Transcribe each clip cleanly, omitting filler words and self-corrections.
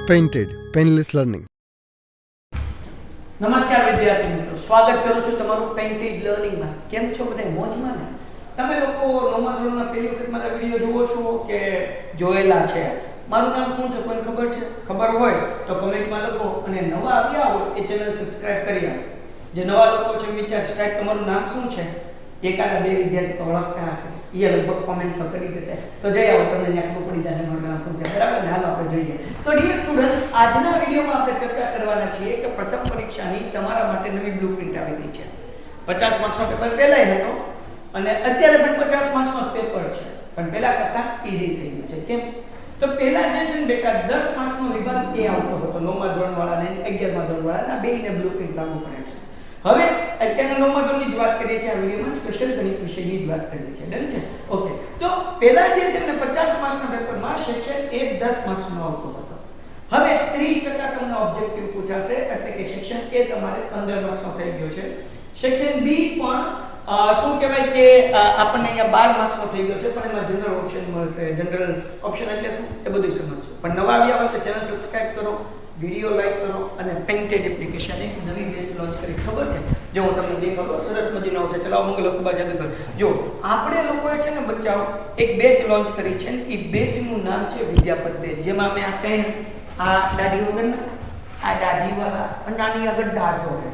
Painted, Painless Learning. નમસ્કાર વિદ્યાર્થી મિત્રો, સ્વાગત કરું છું તમારું પેઇન્ટેડ લર્નિંગમાં. કેમ છો બધા? મોજમાં ને? તમે લોકો નવમા ધોરણમાં પહેલી વખત મારા વિડીયો જુઓ છો કે જોયેલા છે? મારું નામ શું છે કોઈ ખબર છે? ખબર હોય તો કમેન્ટમાં લખો, અને નવા આવ્યા હોય એ ચેનલ સબસ્ક્રાઇબ કરી આપો. જે નવા લોકો છે વિચાર સાહેબ તમારું નામ શું છે? એકાદા બે વિદ્યાર્થી તો ઓળખતા હશે, એ લગભગ કોમેન્ટ કરી દેશે, તો જઈ આવો, તમને ત્યાં ખબર પડી જાય મારું નામ શું છે. બરાબર ને? હાલો આપણે જોઈએ. તો ડિયર સ્ટુડન્ટ્સ, આજના વિડીયોમાં આપણે ચર્ચા કરવાના છીએ કે પ્રથમ પરીક્ષાની તમારા માટે નવી બ્લુપ્રિન્ટ આવી ગઈ છે. 50 માર્ક્સનો પેપર પહેલાય હતો અને અત્યારે પણ 50 માર્ક્સનો પેપર છે, પણ પહેલા કરતાં ઈઝી થઈ ગયું છે. કેમ? તો પહેલા જે છે ને બેટા 10 માર્ક્સનો વિભાગ એ આવતો હતો, 9મા ધોરણવાળાને 11મા ધોરણવાળાના બેયને બ્લુપ્રિન્ટ લાગુ પડે છે. હવે અત્યારના 9મા ધોરણની જ વાત કરીએ છીએ આ વિડીયોમાં, સ્પેશિયલ ગણિત વિષયની જ વાત કરીએ છીએ. ડન છે? ઓકે. તો પહેલા જે છે ને 50 માર્ક્સના પેપરમાં સેક્શન A 10 માર્ક્સનો આવતો હતો. હવે 30% તમને ઓબ્જેક્ટિવ પૂછાશે, એટલે કે સેક્શન A તમારે 15 માર્ક્સનો થઈ ગયો છે. સેક્શન B પણ શું કહેવાય કે આપણને અહીંયા 12 માર્ક્સનો થઈ ગયો છે, પણ એમાં જનરલ ઓપ્શન મળશે. જનરલ ઓપ્શન એટલે શું એ બધું સમજજો. પણ નવા આવ્યા હોય તો ચેનલ સબસ્ક્રાઇબ કરો, વિડીયો લાઈક કરો, અને પેઇન્ટેડ એપ્લિકેશન એક નવી બેચ લોન્ચ કરી. ખબર છે? જો હું તમને દેખાડું, સરસ મજાનો છે. ચલાવો મંગલ અકબા જાદુગર. જો આપણે લોકોએ છે ને બચ્ચાઓ એક બેચ લોન્ચ કરી છે, એ બેચનું નામ છે વિદ્યાપત બેચ, જેમાં મેં આ ત્રણ આ દાઢી વગરના, આ દાઢી વાળા અને આની આગળ દાઢો છે,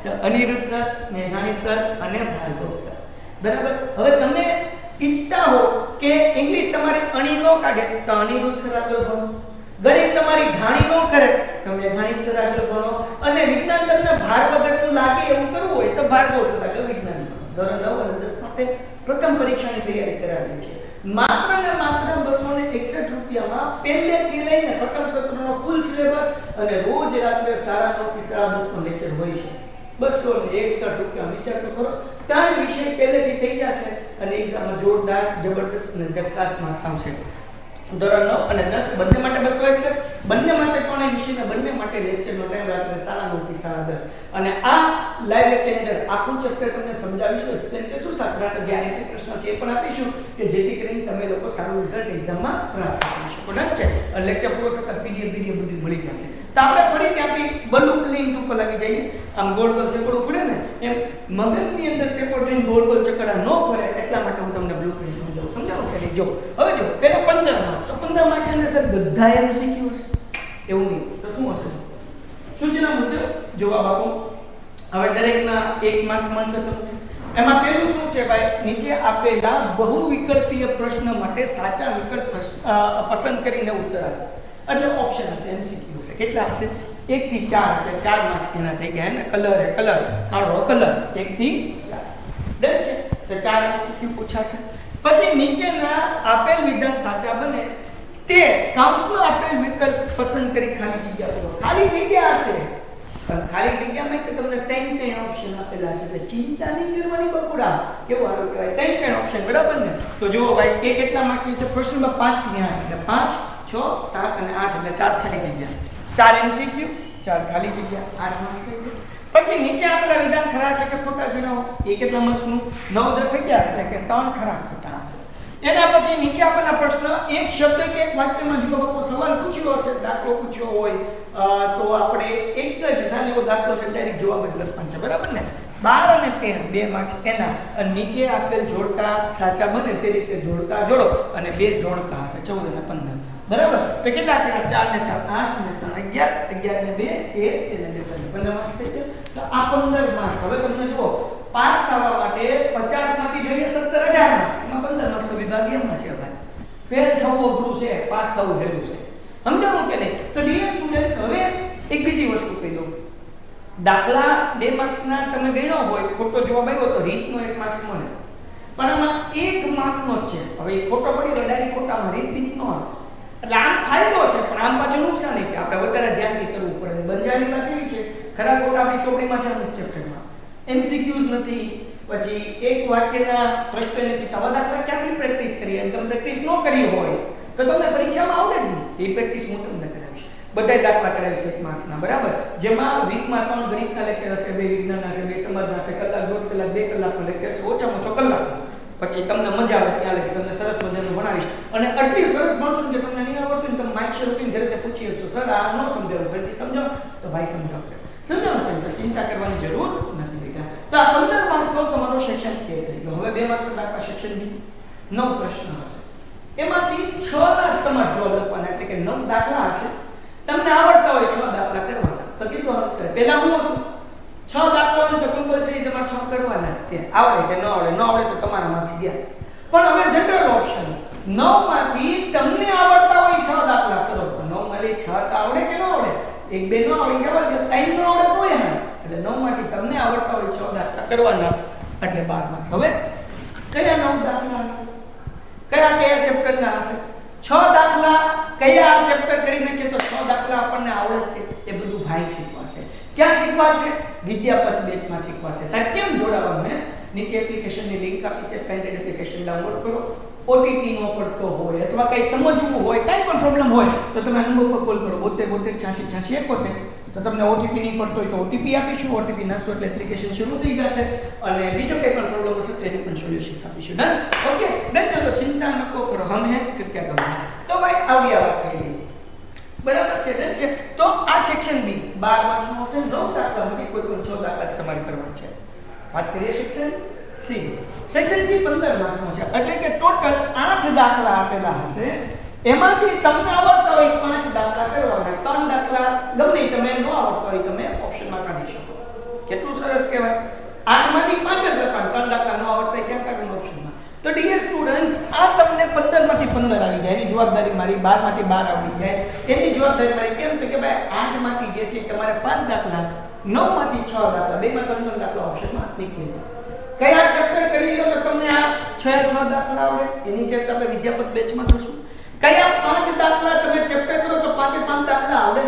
તો અનિરુદ્ધ સર, મેઘાણી સર અને ભાર્ગવ સર. બરાબર? હવે તમે ઈચ્છતા હો કે ઇંગ્લિશ તમારી અણી નો કાઢે તો અનિરુદ્ધ સર આગળ ભણો, ગણિત તમારી ઘાણી નો કરે તો મેઘાણી સર આગળ ભણો, અને વિજ્ઞાન તમને ભાર વગરનું લાગે એવું કરવું હોય તો ભાર્ગવ સર આગળ વિજ્ઞાન ભણો. ધોરણ 9 અને 10 માટે પ્રથમ પરીક્ષાની તૈયારી કરાવી છે. માત્ર ને માત્ર 261 રૂપિયામાં પહેલેથી લઈને પ્રથમ સત્રનો ફૂલ સિલેબસ અને રોજ રાત્રે 9:30 થી 10:30 નો લેક્ચર હોય છે. 261 રૂપિયા. વિચાર તો કરો, 3 વિષય પહેલેથી થઈ જશે અને એક્ઝામમાં જોરદાર, જબરદસ્ત અને ઝકાસ માર્ક્સ આવશે. ધોરણ 9 અને 10 બંને માટે 261, બંને માટે ત્રણેય વિષયના બંને માટે લેક્ચરનો ટાઈમ રાત્રે 9:30 થી 10:30. અને આ લાઈવ લેક્ચરની અંદર આખું ચેપ્ટર તમને સમજાવીશું, એક્સપ્લેન કરીશું, સાથે સાથે જે આઈએમપી પ્રશ્નો છે એ પણ આપીશું, કે જેથી કરીને તમે લોકો સારું રિઝલ્ટ એક્ઝામમાં પ્રાપ્ત કરી શકો. ડન છે? અને લેક્ચર પૂરો થતાં પીડીએફ બધું મળી જશે. તો આપણે ફરીથી આપણી બ્લુપ્રિન્ટ ઉપર લાગી જઈએ. આમ ગોળ ગોળ ચક્કડો પડે ને એમ મગજની અંદર પેપર જોઈને ગોળ ગોળ ચક્કડા ન ફરે, એટલા માટે હું તમને બ્લુપ્રિન્ટ સમજાવું. સમજાવો કે જો હવે જો પેલા 15 માર્ક્સ, 15 માર્ક્સ એટલે સર બધા એમસીક્યુ હશે એવું નહીં, તો શું હશે? સૂચના મુજબ જવાબ આપો. હવે દરેકના 1 માર્ક્સ મળશે તમને. એમાં પહેલું શું છે ભાઈ? નીચે આપેલા બહુ વિકલ્પીય પ્રશ્ન માટે સાચા વિકલ્પ પસંદ કરીને ઉત્તર આપો. એટલે ઓપ્શન હશે, એમસીક્યુ હશે. કેટલા હશે? 1 થી 4, એટલે 4 માર્ક્સ એના થઈ ગયા. ને કલર હે કલર, કાળો કલર, 1 થી 4. ડન છે? તો 4 એમસીક્યુ પૂછાશે. પછી નીચેના આપેલ વિધાન સાચા બને તે કાઉન્સમાં આપેલ વિકલ્પ પસંદ કરી ખાલી જગ્યા પૂરો. ખાલી જગ્યા હશે, પણ ખાલી જગ્યામાં કે તમને ત્રણ ઓપ્શન આપેલા હશે, એટલે ચિંતા નહીં કરવાની બકુડા. કેવું સારું કહેવાય, ત્રણ ઓપ્શન. બરાબર ને? તો જુઓ ભાઈ, એ કેટલા માર્ક્સની છે? પ્રશ્નમાં 5 થી 8, એટલે 5, 6, 7 અને 8, એટલે 4 ખાલી જગ્યા. 4 એમસીક્યુ, 4 ખાલી જગ્યા, 8 માર્ક્સ થઈ ગયા. પછી નીચે આપેલા વિધાન ખરા છે કે ખોટા જણાવો. એ કેટલા માર્ક્સનું? 9, 10, 11, એટલે કે 3 ખરા ખોટા છે. એના પછી નીચે આપેલા પ્રશ્ન એક શબ્દ કે એક વાક્યમાં જો બાપુ સવાલ પૂછ્યો હશે, દાખલો પૂછ્યો હોય, તો આપણે એક જ નાનો એવો દાખલો છે, ડાયરેક્ટ જવાબ જ લખવાનો છે. બરાબર ને? 12 અને 13 2 માર્ક્સ એના. અને નીચે આપેલ જોડકા સાચા બને તે રીતે જોડકા જોડો, અને 2 જોડકા હશે, 14 અને 15. બરાબર? તો કેટલા થયા? 4 ને 4 8 ને 3 11, 11 ને 2 13 અને 15 માર્ક્સ થઈ ગયા. તો આ 15 માર્ક્સ. હવે તમને જુઓ, પાસ થવા માટે 50 માંથી જોઈએ 17 18 માર્ક્સ, એમાં 15 માર્ક્સ તો વિભાગ એમાં છે ભાઈ. ફેલ થવું અઘરું છે, પાસ થવું હેલું છે. સમજાણું કે નહીં? તો ડિયર સ્ટુડન્ટ્સ, હવે એક બીજી વસ્તુ કહી દઉં. દાખલા 2 માર્ક્સના તમે ગણ્યો હોય, ખોટો જવાબ આવ્યો તો રીતનો 1 માર્ક્સ મળે, પણ આમાં 1 માર્ક્સનો જ છે. હવે ખોટો પડી ગયો, ડાયરેક્ટ ખોટામાં રીત ન આવે, એટલે આમ ફાયદો છે, પણ આમ પાછું નુકસાન છે. આપણે વધારે ધ્યાનથી કરવું પડે. બંજારની વાત એવી છે, ખરા ખોટા આપણી ચોપડીમાં છે, અમુક ચેપ્ટરમાં એમસીક્યુઝ નથી, પછી એક વાક્યના પ્રશ્ન નથી. આવા દાખલા ક્યાંથી પ્રેક્ટિસ કરીએ? અને તમે પ્રેક્ટિસ ન કરી હોય તો તમને પરીક્ષામાં આવડે જ નહીં. એ પ્રેક્ટિસ હું તમને કરાવીશ. બધા દાખલા કરાવીશ 1 માર્ક્સના. બરાબર? જેમાં વીકમાં 3 ગણિતના લેક્ચર હશે, 2 વિજ્ઞાનના હશે, 2 સમાજના હશે, કલાક, 1.5 કલાક, 2 કલાકનો લેક્ચર હશે, ઓછામાં ઓછો કલાક. પછી તમને મજા આવે ત્યાં લગી તમને સરસ મજાનું ભણાવીશ. અને આટલી સરસ ભણશું કે તમને નહીં આવડતું ને તમે પરીક્ષા રૂટીન ઘરે પૂછી શકશો સર આ ન સમજાવું ફરીથી સમજો તો ભાઈ સમજાવશે સમજાવું તો ચિંતા કરવાની જરૂર નથી બેટા તો આ 15 માર્ક્સનો તમારો સેક્શન કે થઈ ગયો હવે 2 માર્ક્સનો દાખલા સેક્શન બી 9 પ્રશ્ન હશે એમાંથી 6 ના તમારે જવાબ લખવાના એટલે કે 9 દાખલા હશે તમને આવડતા હોય 6 દાખલા કરવાના તો કેટલો હક કરે પહેલા હું હતું 6 દાખલા હોય તો કમ્પલસરી તમારે 6 કરવાના તે આવડે કે ન આવડે તો તમારામાંથી ગયા પણ હવે જનરલ ઓપ્શન 9 માંથી તમને આવડતા હોય 6 દાખલા કરો તો 9 માંથી 6 તો આવડે કે ન આવડે એક બે નો આવડી જવા દો 3 નો આવડે તો એ હા એટલે 9 માંથી તમને આવડતા હોય 6 દાખલા કરવાના એટલે 12 માર્ક્સ હવે કયા 9 દાખલા હશે કયા ચેપ્ટરના હશે 6 દાખલા કયા ચેપ્ટર કરી નાખીએ તો 6 દાખલા આપણને આવડે એ બધું ભાઈ શીખવાડશે ક્યાં શીખવાડશે વિદ્યાપત બેચમાં શીખવાડશે સાહેબ કેમ જોડાવાનું હે નીચે એપ્લિકેશનની લિંક આપી છે પેન્ટેડ એપ્લિકેશન ડાઉનલોડ કરો ઓટીપી નો પડતો હોય અથવા કઈ સમજવું હોય કઈ પણ પ્રોબ્લેમ હોય તો તમે નંબર પર કોલ કરો 72 86 86 તો તમને ઓટીપી નહીં પડતો હોય તો ઓટીપી આપીશું ઓટીપી નાખશો એટલે એપ્લિકેશન શરૂ થઈ જશે અને બીજો કઈ પણ પ્રોબ્લેમ હશે તો એની પણ સોલ્યુશન્સ આપીશું ડન ઓકે ડન ચલો ચિંતા ન કરો હમ હે ફિર ક્યા કરોગે તો ભાઈ આવી વાત થઈ ગઈ બરાબર છે ડન છે તો આ સેક્શન બી 12 માર્ક્સનો હશે 9 દાખલામાંથી કોઈ પણ 6 દાખલા તમારે કરવાના છે વાત કરીએ સેક્શન સી સેક્શન સી 15 માર્ક્સનો છે એટલે કે ટોટલ 8 દાખલા આપેલા હશે એમાંથી તમને આવડતા હોય 5 દાખલા કરવાના 3 દાખલા ગમે તમે ન આવડતા હોય તમે ઓપ્શનમાં કાઢી શકો કેટલું સરસ કહેવાય 8 માંથી 5 જ લખવાનું 3 દાખલા ન આવડતા હોય ક્યાં કાઢવાનું ઓપ્શનમાં તો ડિયર સ્ટુડન્ટ્સ આ તમને 15 માંથી 15 આવી જાય એની જવાબદારી મારી 12 માંથી 12 આવડી જાય એની જવાબદારી મારી કેમ તો કે ભાઈ 8 માંથી જે છે તમારે 5 દાખલા 9 માંથી 6 દાખલા બેમાં 3 દાખલા ઓપ્શનમાં નીકળી જાય કયા ચેપ્ટર કરી લો તો તમને આ 6 દાખલા આવડે એની ચર્ચા આપણે વિદ્યાપત બેચમાં કરશું કયા 5 દાખલા તમે ચેપ્ટર કરો તો 5 દાખલા આવડે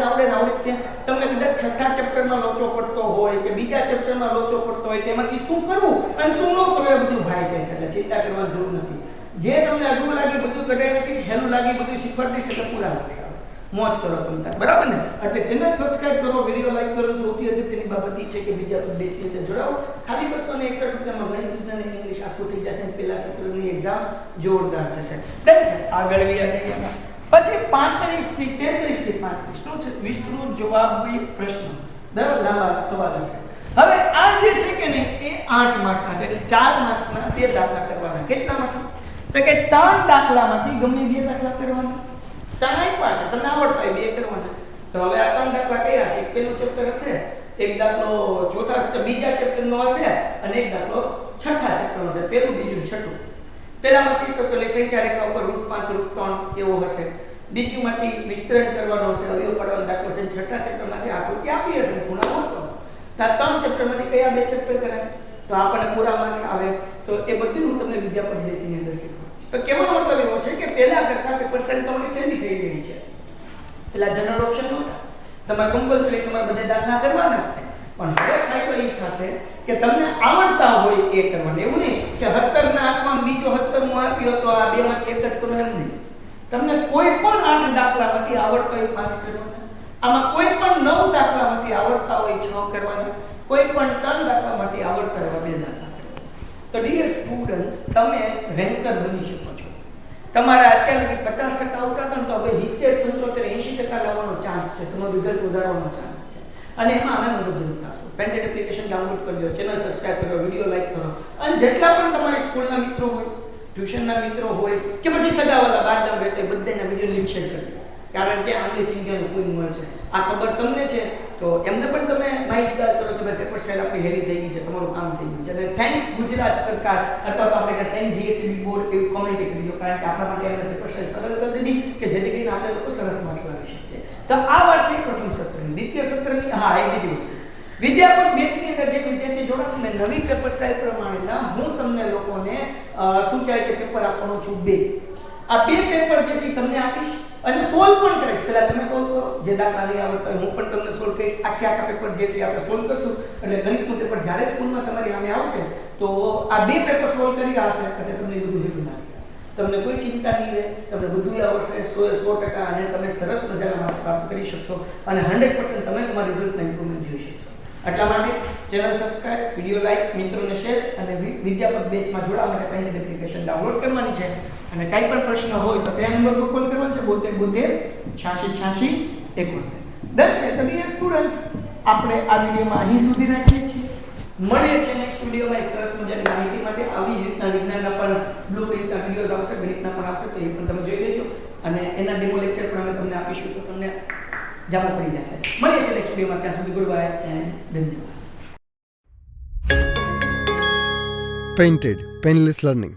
ત્યાં તમને કદાચ છઠ્ઠા ચેપ્ટરમાં લોચો પડતો હોય કે બીજા ચેપ્ટરમાં લોચો પડતો હોય તેમાંથી શું કરવું અને શું ન કરવું એ બધું ભાઈ કહેશે એટલે ચિંતા કરવાની જરૂર નથી જે તમને અઘરું લાગે બધું કઢાઈ નાખીશ હેલું લાગે બધું શીખવાડી દઈશ એટલે પૂરા માર્ક્સ આવે મોજ કરો તમે બરાબર ને એટલે ચેનલ સબસ્ક્રાઇબ કરો વિડિયો લાઈક કરો સૌથી અગત્યની બાબત એ છે કે વિદ્યાપત બેચ રીતે જોડાઓ ખાલી 261 રૂપિયામાં ગણિત વિજ્ઞાન અને ઇંગ્લિશ આખું થઈ જશે પહેલા સત્રની એક્ઝામ જોરદાર થશે ડન છે આગળ વ્યા જઈએ પછી 35 થી 33 થી 35 શું છે વિસ્તૃત જવાબી પ્રશ્ન બરાબર લાંબા સવાલ હશે હવે આ જે છે કે ને એ 8 માર્ક્સના છે એટલે 4 માર્ક્સના 2 દાખલા કરવાના કેટલામાંથી તો કે 3 દાખલામાંથી ગમે 2 દાખલા કરવાના ત્રણેય પાસે તમને આવડતા હોય 2 કરવાના તો હવે આ 3 દાખલા કયા છે પહેલું ચેપ્ટર હશે એક દાખલો બીજા ચેપ્ટરનો હશે અને એક દાખલો છઠ્ઠા ચેપ્ટરનો હશે પહેલું બીજું છઠ્ઠું પહેલામાંથી તો પેલી સંખ્યા રેખા ઉપર √5 √3 એવો હશે બીજુંમાંથી વિસ્તરણ કરવાનો હશે અવયવ પાડવાનો દાખલો છે છઠ્ઠા ચેપ્ટરમાંથી આકૃતિ આપી હશે ખૂણા મોટો તો આ 3 ચેપ્ટરમાંથી કયા 2 ચેપ્ટર કરાય તો આપણને પૂરા માર્ક્સ આવે તો એ બધું હું તમને વિદ્યાપત બેચની અંદર શીખવાડીશ તો કેવાનો મતલબ એવો છે કે પહેલા કરતા પેપર સેલ તમારી સહેલી થઈ ગઈ છે પેલા જનરલ ઓપ્શન નહોતા તમારે કમ્પલસરી તમારે બધા દાખલા કરવાના પણ હવે ફાયદો એ થશે કે તમને આવડતા હોય એ કરવાનું એવું નહીં કે 17 ના હાથમાં બીજો 17 મો આપ્યો તો આ બે માંથી એક જ કરવાનું નહીં તમને કોઈ પણ 8 દાખલામાંથી આવડતા હોય 5 કરવાના આમાં કોઈ પણ 9 દાખલામાંથી આવડતા હોય 6 કરવાના કોઈ પણ 3 દાખલામાંથી આવડતા હોય 2 દાખલા તો ડિયર સ્ટુડન્ટ્સ તમે રેન્કર બની શકો છો તમારા અત્યારે લગી 50% આવતા હતા તો હવે 70 75 80% લાવવાનો ચાન્સ છે તમારો રિઝલ્ટ વધારવાનો ચાન્સ છે અને એમાં અમે મદદરૂપ થશું પેન્ટેડ એપ્લિકેશન ડાઉનલોડ કરજો ચેનલ સબસ્ક્રાઇબ કરો વિડિયો લાઈક કરો અને જેટલા પણ તમારા સ્કૂલના મિત્રો હોય ટ્યુશનના મિત્રો હોય કે પછી સગાવાલા બાદમ રહેતે બધાના વિડિયો લિંક શેર કરજો કારણ કે આમની થિંકિંગનું કોઈ મળશે આ ખબર તમને છે તો એમને પણ તમે માહિતગાર કરો કે ભાઈ પેપર સેલ આપણી હેલી થઈ ગઈ છે તમારું કામ થઈ ગયું છે અને થેન્ક્સ ગુજરાત સરકાર અથવા તો આપણે કે થેન્ક જીએસબી બોર્ડ એવું કોમેન્ટ કરી દો કારણ કે આપણા માટે એમને પેપર સેલ સરળ કરી દીધી કે જેથી કરીને આપણે લોકો સરસ માર્ક્સ લાવી શકીએ તો આ વાત થઈ પ્રથમ સત્રની દ્વિતીય સત્રની હા એક બીજી વસ્તુ વિદ્યાપત બેચની અંદર જે વિદ્યાર્થી જોડાશે ને નવી પેપર સ્ટાઇલ પ્રમાણેના હું તમને લોકોને શું કહેવાય કે પેપર આપવાનો છું 2 આ 2 પેપર જે છે તમને આપીશ અને સોલ્વ પણ કરીશ પહેલા તમે સોલ્વ કરો જે દાખલા નહીં આવડતા હોય હું પણ તમને સોલ્વ કરીશ આખા પેપર જે છે આપણે સોલ્વ કરશું એટલે ગણિતનું પેપર જ્યારે સ્કૂલમાં તમારી સામે આવશે તો આ 2 પેપર સોલ્વ કરી આવશે એટલે તમને બધું હેલું લાગશે તમને કોઈ ચિંતા નહીં રહે તમને બધું આવડશે 100% અને તમે સરસ મજાના માર્ક્સ પ્રાપ્ત કરી શકશો અને 100% તમે તમારા રિઝલ્ટમાં ઇમ્પ્રુવમેન્ટ જોઈ શકશો એટલા માટે ચેનલ સબસ્ક્રાઇબ વિડિયો લાઈક મિત્રોને શેર અને વિદ્યાપત બેચમાં જોડાવા માટે પેન્ટેડ એપ્લિકેશન ડાઉનલોડ કરવાની છે અને કાંઈ પણ પ્રશ્ન હોય તો કયા નંબર પર કોલ કરવાનો છે? 72 86 86 71. ડન છે. તો ડિયર સ્ટુડન્ટ્સ, આપણે આ વિડીયોમાં અહીં સુધી રાખીએ છીએ. મળીએ છીએ નેક્સ્ટ વિડીયોમાં એક સરસ મજાની માહિતી માટે. આવી જ રીતના વિજ્ઞાનના પણ બ્લુપ્રિન્ટના વિડીયોઝ આવશે, ગણિતના પણ આવશે, તો એ પણ તમે જોઈ લેજો. અને એના ડેમો લેક્ચર પણ અમે તમને આપીશું, તો તમને જામો પડી જશે. મળીએ છીએ નેક્સ્ટ વિડીયોમાં. ત્યાં સુધી ગુડ બાય એન્ડ ધન્યવાદ. Painted, Painless Learning.